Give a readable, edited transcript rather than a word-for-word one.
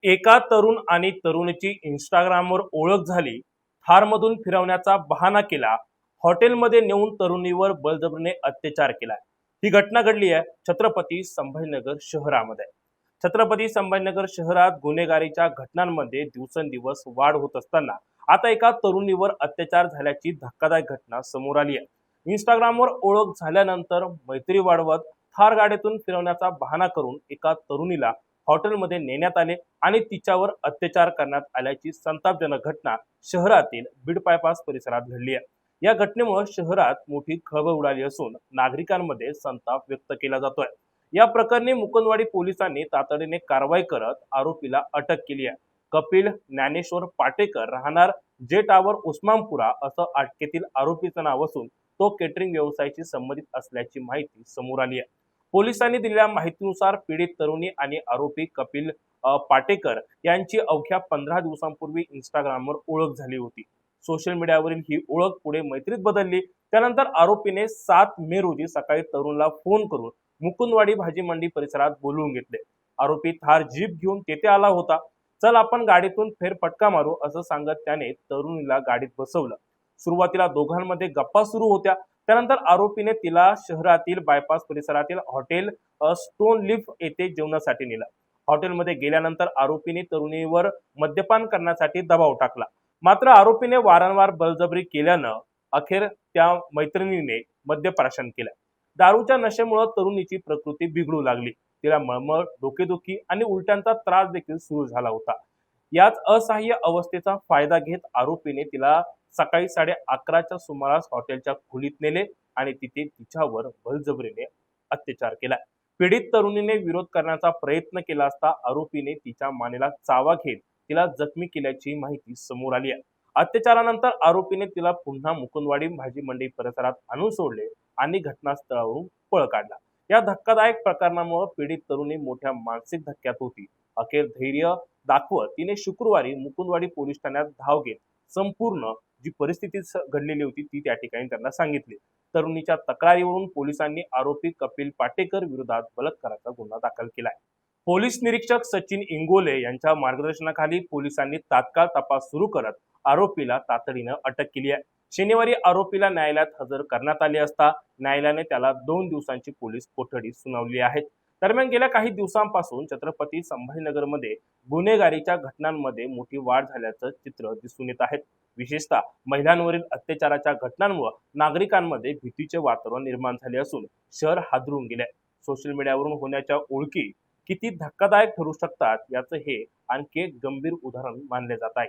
एका तरुण आणि तरुणीची इंस्टाग्रामवर ओळख झाली. थारमधून फिरवण्याचा बहाणा केला. हॉटेलमध्ये नेऊन तरुणीवर बळजबरीने अत्याचार केला. ही घटना घडली आहे छत्रपती संभाजीनगर शहरामध्ये. छत्रपती संभाजीनगर शहरात गुन्हेगारीच्या घटनांमध्ये दिवसेंदिवस वाढ होत असताना आता एका तरुणीवर अत्याचार झाल्याची धक्कादायक घटना समोर आली आहे. इंस्टाग्रामवर ओळख झाल्यानंतर मैत्री वाढवत थार गाडीतून फिरवण्याचा बहाणा करून एका तरुणीला हॉटेलमध्ये नेण्यात आले आणि तिच्यावर अत्याचार करण्यात आल्याची संतापजनक घटना शहरातील बीड बायपास परिसरात घडली आहे. या घटनेमुळे शहरात मोठी खळबळ उडाली असून नागरिकांमध्ये संताप व्यक्त केला जातोय. या प्रकरणी मुकुंदवाडी पोलिसांनी तातडीने कारवाई करत आरोपीला अटक केली आहे. कपिल ज्ञानेश्वर पाटेकर राहणार जे टावर उस्मानपुरा असं अटकेतील आरोपीचं नाव असून तो केटरिंग व्यवसायाशी संबंधित असल्याची माहिती समोर आली आहे. पोलिसांनी दिलेल्या माहितीनुसार पीडित तरुणी आणि आरोपी कपिल पाटेकर यांची अवघ्या 15 दिवसांपूर्वी इंस्टाग्रामवर ओळख झाली होती. सोशल मीडियावरील ही ओळख पुढे मैत्रीत बदलली. त्यानंतर आरोपीने 7 मे रोजी सकाळी तरुणला फोन करून मुकुंदवाडी भाजी मंडी परिसरात बोलवून घेतले. आरोपी थार जीप घेऊन तेथे आला होता. चल आपण गाडीतून फेरफटका मारू असं सांगत त्याने तरुणीला गाडीत बसवलं. सुरुवातीला दोघांमध्ये गप्पा सुरू होत्या. त्यानंतर आरोपीने तिला शहरातील बायपास परिसरातील हॉटेल स्टोन लिफ येथे जेवणासाठी नेलं. हॉटेलमध्ये गेल्यानंतर आरोपीने तरुणीवर मद्यपान करण्यासाठी दबाव टाकला. मात्र आरोपीने वारंवार बळजबरी केल्यानं अखेर त्या मैत्रिणीने मद्यप्राशन केलं. दारूच्या नशेमुळे तरुणीची प्रकृती बिघडू लागली. तिला मळमळ, डोकेदुखी आणि उलट्यांचा त्रास देखील सुरू झाला होता. याच असहाय्य अवस्थेचा फायदा घेत आरोपीने तिला सकाळी 11:30च्या सुमारास हॉटेलच्या खोलीत नेले आणि तिथे तिच्यावर बळजबरीने अत्याचार केला. पीडित तरुणीने विरोध करण्याचा प्रयत्न केला असता आरोपीने तिच्या मानेला चावा घेत तिला जखमी केल्याची माहिती समोर आली आहे. अत्याचारानंतर आरोपीने तिला पुन्हा मुकुंदवाडी भाजी मंडी परिसरात आणून सोडले आणि घटनास्थळावरून पळ काढला. या धक्कादायक प्रकरणामुळे पीडित तरुणी मोठ्या मानसिक धक्क्यात होती. अखेर धैर्य दाखवत तिने शुक्रवारी मुकुंदवाडी पोलीस ठाण्यात धाव घेत संपूर्ण जी परिस्थिती घडलेली होती ती त्या ठिकाणी त्यांना सांगितली. तरुणीच्या तक्रारीवरून पोलिसांनी आरोपी कपिल पाटेकर विरोधात बलात्काराचा गुन्हा दाखल केलाय. पोलीस निरीक्षक सचिन इंगोले यांच्या मार्गदर्शनाखाली पोलिसांनी तात्काळ तपास सुरू करत आरोपीला तातडीनं अटक केली आहे. शनिवारी आरोपीला न्यायालयात हजर करण्यात आले असता न्यायालयाने त्याला 2 दिवसांची पोलीस कोठडी सुनावली आहे. दरम्यान गेल्या काही दिवसांपासून छत्रपती संभाजीनगरमध्ये गुन्हेगारीच्या घटनांमध्ये मोठी वाढ झाल्याचं चित्र दिसून येत आहे. विशेषतः महिलांवरील अत्याचाराच्या घटनांमुळे नागरिकांमध्ये भीतीचे वातावरण निर्माण झाले असून शहर हादरून गेले. सोशल मीडियावरून होण्याच्या ओळखी किती धक्कादायक ठरू शकतात याचं हे आणखी एक गंभीर उदाहरण मानले जात आहे.